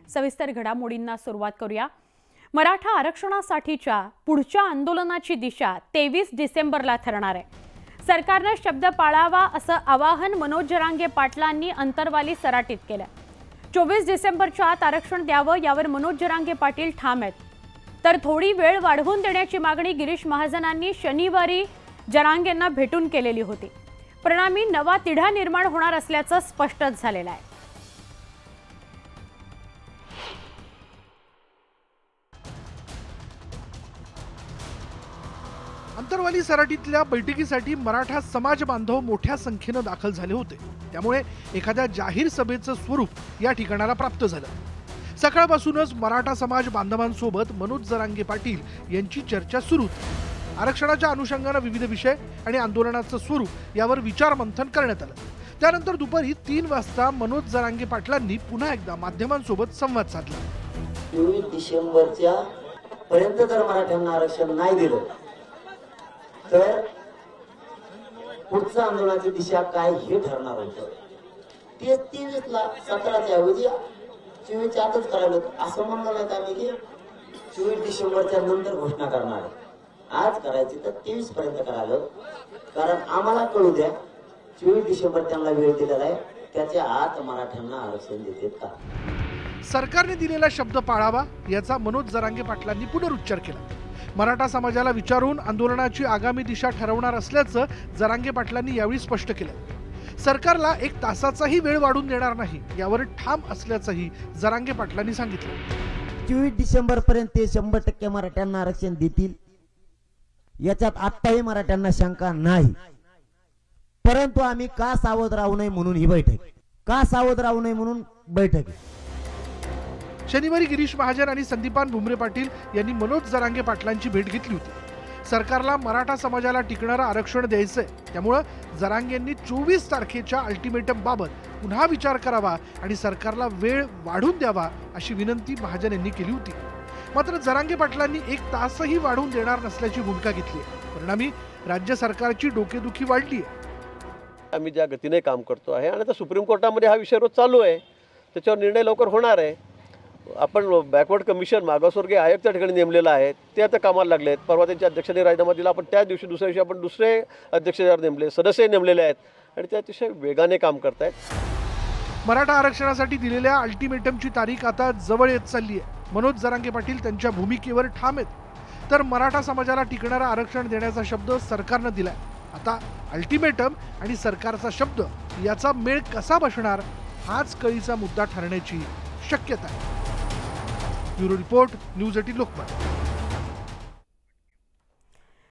सविस्तर घडामोडींना सुरुवात करूया। मराठा आरक्षणासाठीच्या पुढच्या आंदोलनाची दिशा 23 डिसेंबरला ठरणार आहे। सरकारने शब्द पाळावा असं आवाहन मनोज जरांगे पाटलांनी अंतरवाली सराटीत केलं। 24 डिसेंबरच्या आत आरक्षण द्यावं यावर मनोज जरांगे पाटील ठाम आहेत। तर थोडी वेळ वाढवून देण्याची मागणी गिरीश महाजनांनी शनिवारी जरांगेंना भेटून केलेली होती। परिणामी नवा तिढा निर्माण होणार असल्याचं स्पष्टच झालेलं आहे। अंतरवाली सराटीतल्या बैठकीसाठी मराठा समाज बांधव मोठ्या संख्येने दाखल झाले होते। त्यामुळे एखाद्या जाहीर सभेचं स्वरूप या ठिकाणाला प्राप्त झालं। सकाळपासूनच मराठा समाज बांधवांसोबत मनोज जरांगे पाटील यांची चर्चा सुरू। आरक्षणाच्या अनुषंगाने विविध विषय आणि आंदोलनाचं स्वरूप यावर विचार मंथन करण्यात आलं। त्यानंतर दुपारी 3 वाजता मनोज जरांगे पाटलांनी पुन्हा एकदा माध्यमांसोबत संवाद साधला। 23 डिसेंबरच्या पर्यंत जर मराठ्यांना आरक्षण नाही दिलं तर पुढच्या आंदोलनाची दिशा काय हे ठरणार होतं। 23ला 17च्या ऐवजी 24च्या आतच करायला असं म्हणलं नाही आम्ही की 24 डिसेंबरच्या नंतर घोषणा करणार आहे। आज करायची तर 23 पर्यंत करायला, कारण आम्हाला कळू द्या 24 डिसेंबर त्यांना वेळ दिलेला आहे, त्याच्या आत मराठ्यांना आरक्षण देतात का। सरकारने दिलेला शब्द पाळावा याचा मनोज जरांगे पाटलांनी पुनरुच्चार केला। मराठा समाजाला विचारून आंदोलनाची आगामी दिशा ठरवणार असल्याचं जरांगे पाटलांनी यावेळी स्पष्ट केलं। सरकारला 1 तासाचाही वेळ वाढून देणार नाही यावर ठाम असल्याचंही जरांगे पाटलांनी सांगितलं। 24 डिसेंबर पर्यंत ते 100% मराठ्यांना आरक्षण देतील याच्यात आत्ताही मराठ्यांना शंका नाही। परंतु आम्ही का सावध राहू नये म्हणून ही बैठक शनिवारी गिरीश महाजन आणि संदीपान भुमरे पाटील यांनी मनोज जरांगे पाटलांची भेट घेतली होती। सरकारला मराठा समाजाला टिकणारं आरक्षण द्यायचंय, त्यामुळे जरांगेंनी 24 तारखेच्या अल्टिमेटम बाबत पुन्हा विचार करावा आणि सरकारला वेळ वाढवून द्यावा अशी विनंती महाजन यांनी केली होती। मात्र जरांगे पाटलांनी 1 तासही वाढवून देणार नसल्याची भूमिका घेतली आहे। परिणामी राज्य सरकारची डोकेदुखी वाढली आहे। आम्ही ज्या गतीने काम करतो आहे आणि आता सुप्रीम कोर्टामध्ये हा विषय रोज चालू आहे, त्याच्यावर निर्णय लवकर होणार आहे। आपण बॅकवर्ड कमिशन मागासवर्गीय आयोग त्या ठिकाणी नेमलेला आहे, ते आता कामाला लागले आहेत। परवा त्यांच्या अध्यक्षांनी राजीनामा दिला, आपण त्याच दिवशी दुसऱ्या दिवशी आपण दुसरे अध्यक्ष नेमले, सदस्य नेमलेले आहेत आणि ते अतिशय वेगाने काम करतायत। मराठा आरक्षणासाठी दिलेल्या अल्टिमेटमची तारीख आता जवळ येत चालली आहे। मनोज जरांगे पाटील त्यांच्या भूमिकेवर ठाम आहेत। तर मराठा समाजाला टिकणारं आरक्षण देण्याचा शब्द सरकारनं दिलाय। आता अल्टिमेटम आणि सरकारचा शब्द याचा मेळ कसा बसणार हाच कळीचा मुद्दा ठरण्याची शक्यता आहे। Bureau report, news 18 Lokmat.